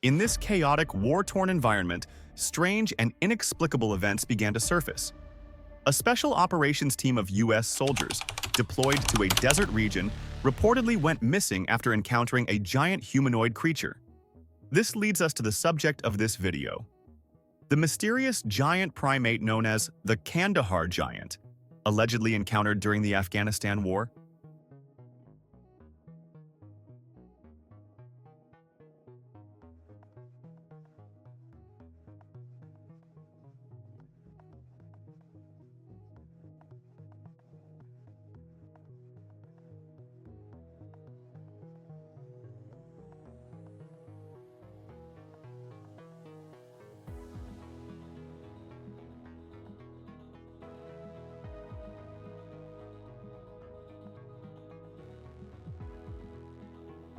In this chaotic, war-torn environment, strange and inexplicable events began to surface. A special operations team of U.S. soldiers, deployed to a desert region, reportedly went missing after encountering a giant humanoid creature. This leads us to the subject of this video: the mysterious giant primate known as the Kandahar giant, allegedly encountered during the Afghanistan war.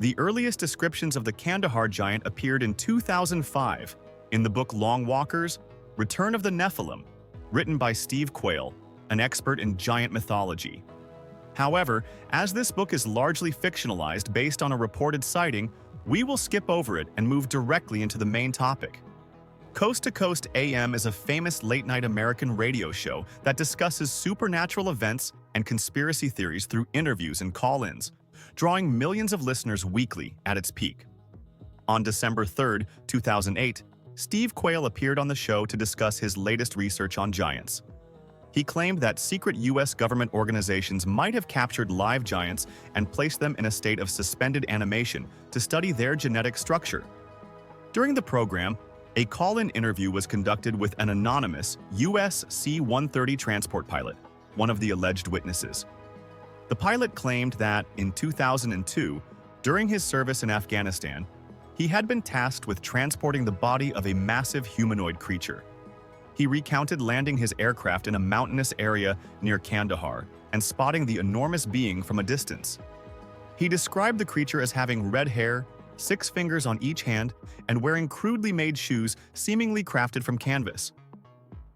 The earliest descriptions of the Kandahar giant appeared in 2005 in the book Long Walkers, Return of the Nephilim, written by Steve Quayle, an expert in giant mythology. However, as this book is largely fictionalized based on a reported sighting, we will skip over it and move directly into the main topic. Coast to Coast AM is a famous late-night American radio show that discusses supernatural events and conspiracy theories through interviews and call-ins, drawing millions of listeners weekly at its peak. On December 3, 2008, Steve Quayle appeared on the show to discuss his latest research on giants. He claimed that secret U.S. government organizations might have captured live giants and placed them in a state of suspended animation to study their genetic structure. During the program, a call-in interview was conducted with an anonymous U.S. C-130 transport pilot, one of the alleged witnesses. The pilot claimed that, in 2002, during his service in Afghanistan, he had been tasked with transporting the body of a massive humanoid creature. He recounted landing his aircraft in a mountainous area near Kandahar and spotting the enormous being from a distance. He described the creature as having red hair, 6 fingers on each hand, and wearing crudely made shoes seemingly crafted from canvas.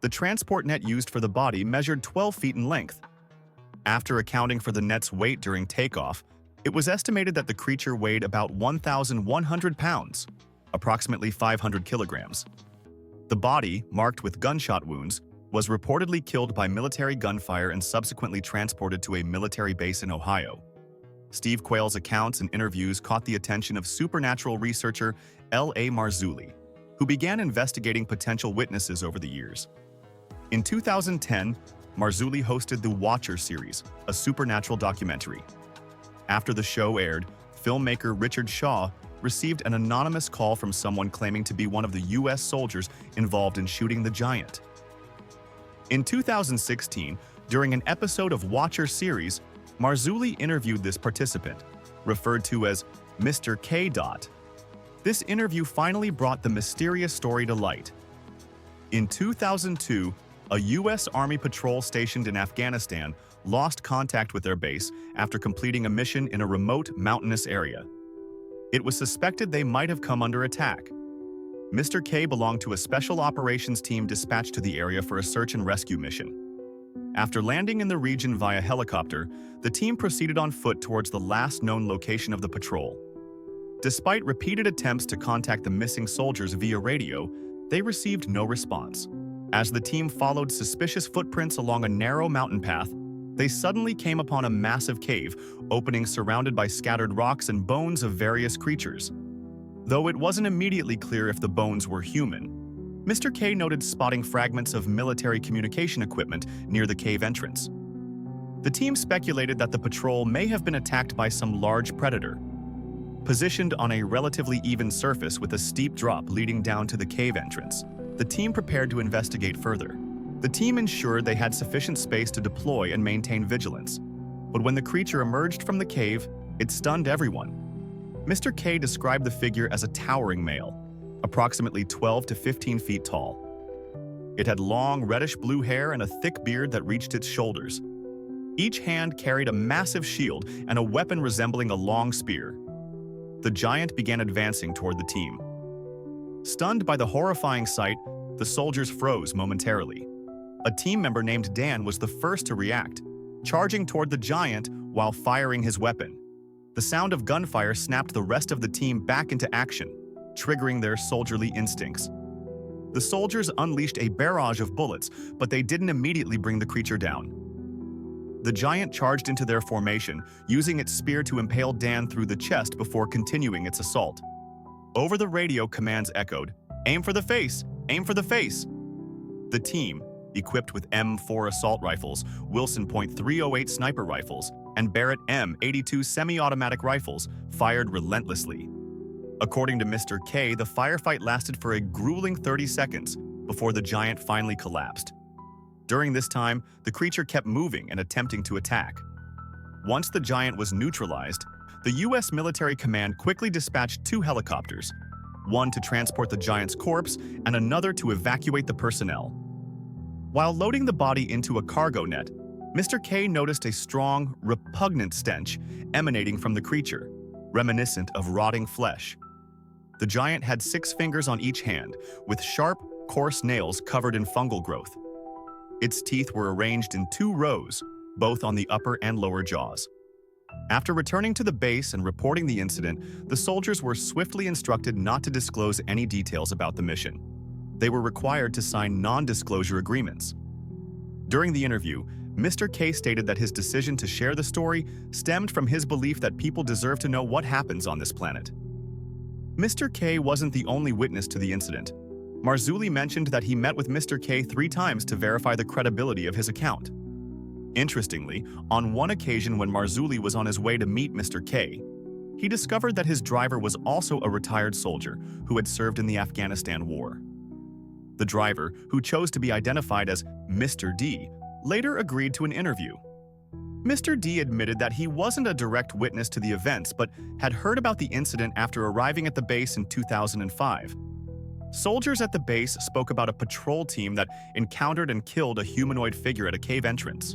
The transport net used for the body measured 12 feet in length. After accounting for the net's weight during takeoff, it was estimated that the creature weighed about 1,100 pounds, approximately 500 kilograms. The body, marked with gunshot wounds, was reportedly killed by military gunfire and subsequently transported to a military base in Ohio. Steve Quayle's accounts and interviews caught the attention of supernatural researcher L.A. Marzulli, who began investigating potential witnesses over the years. In 2010, Marzulli hosted the Watcher series, a supernatural documentary. After the show aired, filmmaker Richard Shaw received an anonymous call from someone claiming to be one of the U.S. soldiers involved in shooting the giant. In 2016, during an episode of Watcher series, Marzulli interviewed this participant, referred to as Mr. K. This interview finally brought the mysterious story to light. In 2002, a U.S. Army patrol stationed in Afghanistan lost contact with their base after completing a mission in a remote mountainous area. It was suspected they might have come under attack. Mr. K belonged to a special operations team dispatched to the area for a search and rescue mission. After landing in the region via helicopter, the team proceeded on foot towards the last known location of the patrol. Despite repeated attempts to contact the missing soldiers via radio, they received no response. As the team followed suspicious footprints along a narrow mountain path, they suddenly came upon a massive cave, opening surrounded by scattered rocks and bones of various creatures. Though it wasn't immediately clear if the bones were human, Mr. K noted spotting fragments of military communication equipment near the cave entrance. The team speculated that the patrol may have been attacked by some large predator. Positioned on a relatively even surface with a steep drop leading down to the cave entrance, the team prepared to investigate further. The team ensured they had sufficient space to deploy and maintain vigilance. But when the creature emerged from the cave, it stunned everyone. Mr. K described the figure as a towering male, approximately 12 to 15 feet tall. It had long reddish-blue hair and a thick beard that reached its shoulders. Each hand carried a massive shield and a weapon resembling a long spear. The giant began advancing toward the team. Stunned by the horrifying sight, the soldiers froze momentarily. A team member named Dan was the first to react, charging toward the giant while firing his weapon. The sound of gunfire snapped the rest of the team back into action. triggering their soldierly instincts. The soldiers unleashed a barrage of bullets, but they didn't immediately bring the creature down. The giant charged into their formation, using its spear to impale Dan through the chest before continuing its assault. Over the radio, commands echoed, "Aim for the face! Aim for the face!" The team, equipped with M4 assault rifles, Wilson .308 sniper rifles, and Barrett M82 semi-automatic rifles, fired relentlessly. According to Mr. K, the firefight lasted for a grueling 30 seconds before the giant finally collapsed. During this time, the creature kept moving and attempting to attack. Once the giant was neutralized, the U.S. military command quickly dispatched 2 helicopters, one to transport the giant's corpse and another to evacuate the personnel. While loading the body into a cargo net, Mr. K noticed a strong, repugnant stench emanating from the creature, reminiscent of rotting flesh. The giant had 6 fingers on each hand, with sharp, coarse nails covered in fungal growth. Its teeth were arranged in 2 rows, both on the upper and lower jaws. After returning to the base and reporting the incident, the soldiers were swiftly instructed not to disclose any details about the mission. They were required to sign non-disclosure agreements. During the interview, Mr. K stated that his decision to share the story stemmed from his belief that people deserve to know what happens on this planet. Mr. K wasn't the only witness to the incident. Marzulli mentioned that he met with Mr. K 3 times to verify the credibility of his account. Interestingly, on one occasion when Marzulli was on his way to meet Mr. K, he discovered that his driver was also a retired soldier who had served in the Afghanistan war. The driver, who chose to be identified as Mr. D, later agreed to an interview. Mr. D admitted that he wasn't a direct witness to the events but had heard about the incident after arriving at the base in 2005. Soldiers at the base spoke about a patrol team that encountered and killed a humanoid figure at a cave entrance.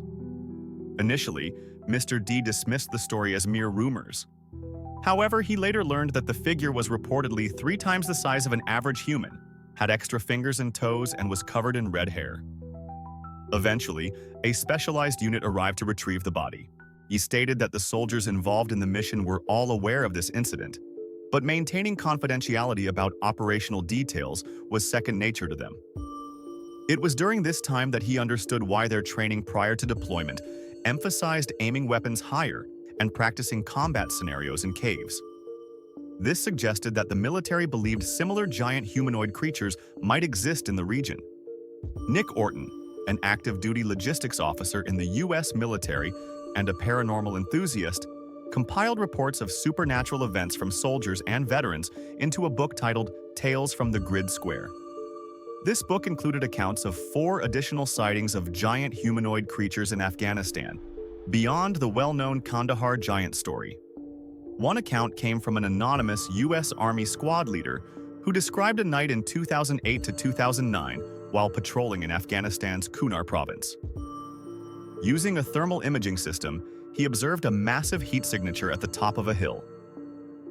Initially, Mr. D dismissed the story as mere rumors. However, he later learned that the figure was reportedly 3 times the size of an average human, had extra fingers and toes, and was covered in red hair. Eventually, a specialized unit arrived to retrieve the body. He stated that the soldiers involved in the mission were all aware of this incident, but maintaining confidentiality about operational details was second nature to them. It was during this time that he understood why their training prior to deployment emphasized aiming weapons higher and practicing combat scenarios in caves. This suggested that the military believed similar giant humanoid creatures might exist in the region. Nick Orton, an active-duty logistics officer in the U.S. military and a paranormal enthusiast, compiled reports of supernatural events from soldiers and veterans into a book titled Tales from the Grid Square. This book included accounts of 4 additional sightings of giant humanoid creatures in Afghanistan, beyond the well-known Kandahar giant story. One account came from an anonymous U.S. Army squad leader who described a night in 2008 to 2009 while patrolling in Afghanistan's Kunar province. Using a thermal imaging system, he observed a massive heat signature at the top of a hill.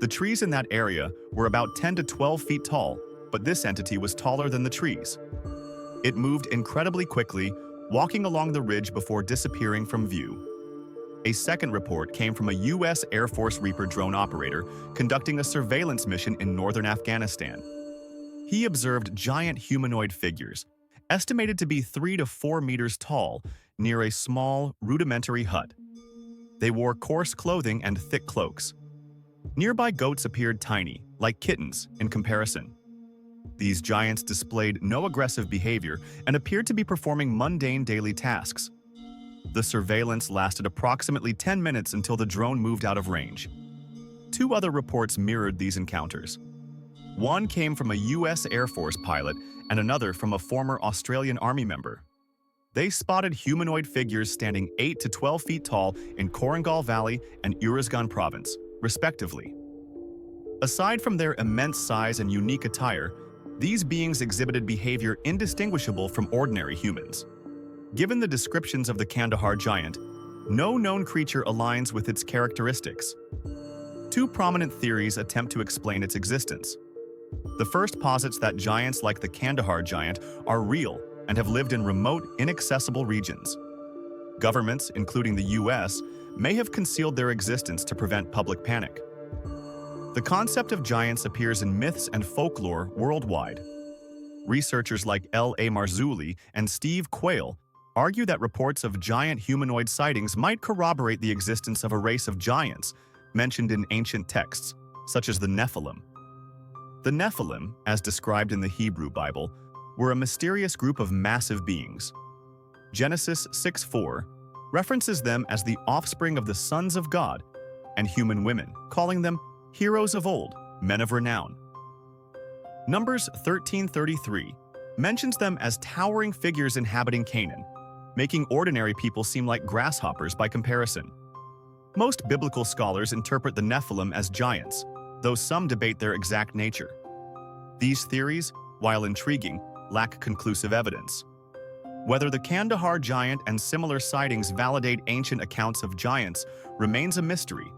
The trees in that area were about 10 to 12 feet tall, but this entity was taller than the trees. It moved incredibly quickly, walking along the ridge before disappearing from view. A second report came from a U.S. Air Force Reaper drone operator conducting a surveillance mission in northern Afghanistan. He observed giant humanoid figures, estimated to be 3 to 4 meters tall, near a small, rudimentary hut. They wore coarse clothing and thick cloaks. Nearby goats appeared tiny, like kittens, in comparison. These giants displayed no aggressive behavior and appeared to be performing mundane daily tasks. The surveillance lasted approximately 10 minutes until the drone moved out of range. 2 other reports mirrored these encounters. One came from a U.S. Air Force pilot and another from a former Australian Army member. They spotted humanoid figures standing 8 to 12 feet tall in Korangal Valley and Uruzgan province, respectively. Aside from their immense size and unique attire, these beings exhibited behavior indistinguishable from ordinary humans. Given the descriptions of the Kandahar giant, no known creature aligns with its characteristics. 2 prominent theories attempt to explain its existence. The first posits that giants like the Kandahar giant are real and have lived in remote, inaccessible regions. Governments, including the U.S., may have concealed their existence to prevent public panic. The concept of giants appears in myths and folklore worldwide. Researchers like L.A. Marzulli and Steve Quayle argue that reports of giant humanoid sightings might corroborate the existence of a race of giants mentioned in ancient texts, such as the Nephilim. The Nephilim, as described in the Hebrew Bible, were a mysterious group of massive beings. Genesis 6:4 references them as the offspring of the sons of God and human women, calling them heroes of old, men of renown. Numbers 13:33 mentions them as towering figures inhabiting Canaan, making ordinary people seem like grasshoppers by comparison. Most biblical scholars interpret the Nephilim as giants, though some debate their exact nature. These theories, while intriguing, lack conclusive evidence. Whether the Kandahar giant and similar sightings validate ancient accounts of giants remains a mystery.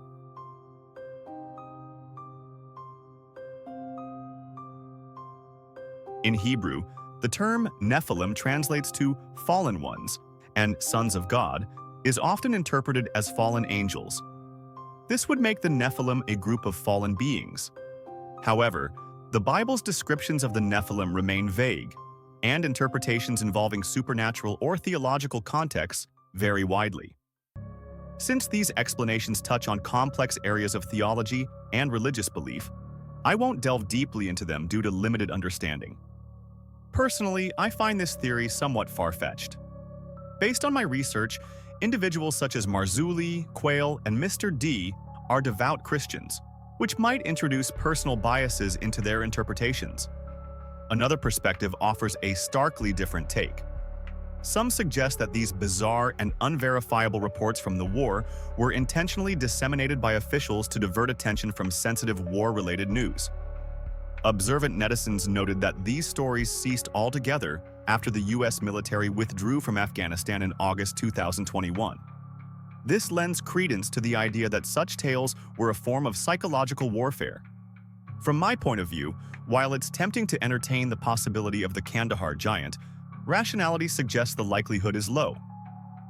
In Hebrew, the term Nephilim translates to fallen ones, and sons of God is often interpreted as fallen angels. This would make the Nephilim a group of fallen beings. However, the Bible's descriptions of the Nephilim remain vague, and interpretations involving supernatural or theological contexts vary widely. Since these explanations touch on complex areas of theology and religious belief, I won't delve deeply into them due to limited understanding. Personally, I find this theory somewhat far-fetched. Based on my research, individuals such as Marzulli, Quayle, and Mr. D are devout Christians, which might introduce personal biases into their interpretations. Another perspective offers a starkly different take. Some suggest that these bizarre and unverifiable reports from the war were intentionally disseminated by officials to divert attention from sensitive war-related news. Observant netizens noted that these stories ceased altogether after the U.S. military withdrew from Afghanistan in August 2021. This lends credence to the idea that such tales were a form of psychological warfare. From my point of view, while it's tempting to entertain the possibility of the Kandahar giant, rationality suggests the likelihood is low.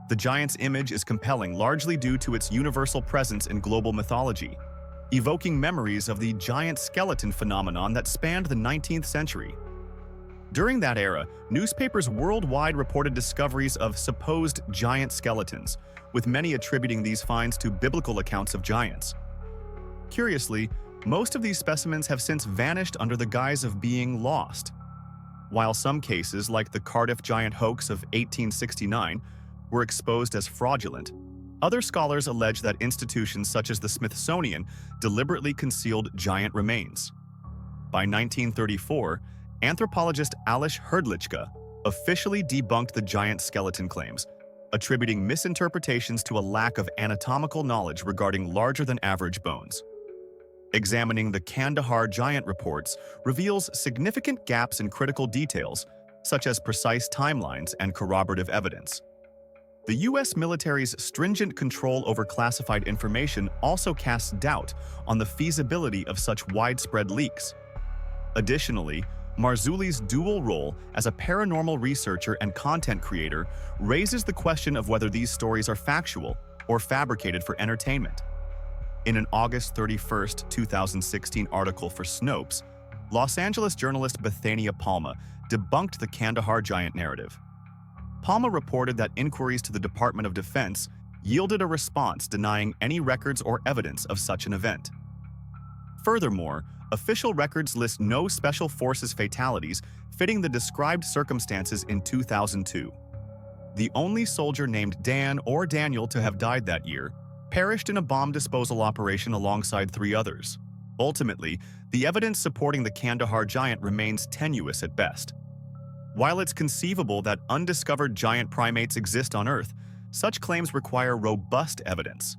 The giant's image is compelling largely due to its universal presence in global mythology, evoking memories of the giant skeleton phenomenon that spanned the 19th century. During that era, newspapers worldwide reported discoveries of supposed giant skeletons, with many attributing these finds to biblical accounts of giants. Curiously, most of these specimens have since vanished under the guise of being lost. While some cases, like the Cardiff giant hoax of 1869, were exposed as fraudulent, other scholars allege that institutions such as the Smithsonian deliberately concealed giant remains. By 1934, anthropologist Alish Hrdlicka officially debunked the giant skeleton claims, attributing misinterpretations to a lack of anatomical knowledge regarding larger-than-average bones. Examining the Kandahar giant reports reveals significant gaps in critical details, such as precise timelines and corroborative evidence. The U.S. military's stringent control over classified information also casts doubt on the feasibility of such widespread leaks. Additionally, Marzulli's dual role as a paranormal researcher and content creator raises the question of whether these stories are factual or fabricated for entertainment. In an August 31, 2016 article for Snopes, Los Angeles journalist Bethania Palma debunked the Kandahar giant narrative. Palma reported that inquiries to the Department of Defense yielded a response denying any records or evidence of such an event. Furthermore, official records list no Special Forces fatalities fitting the described circumstances in 2002. The only soldier named Dan or Daniel to have died that year perished in a bomb disposal operation alongside 3 others. Ultimately, the evidence supporting the Kandahar giant remains tenuous at best. While it's conceivable that undiscovered giant primates exist on Earth, such claims require robust evidence.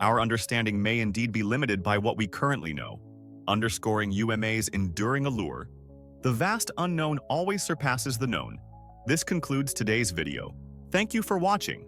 Our understanding may indeed be limited by what we currently know, underscoring UMA's enduring allure. The vast unknown always surpasses the known. This concludes today's video. Thank you for watching.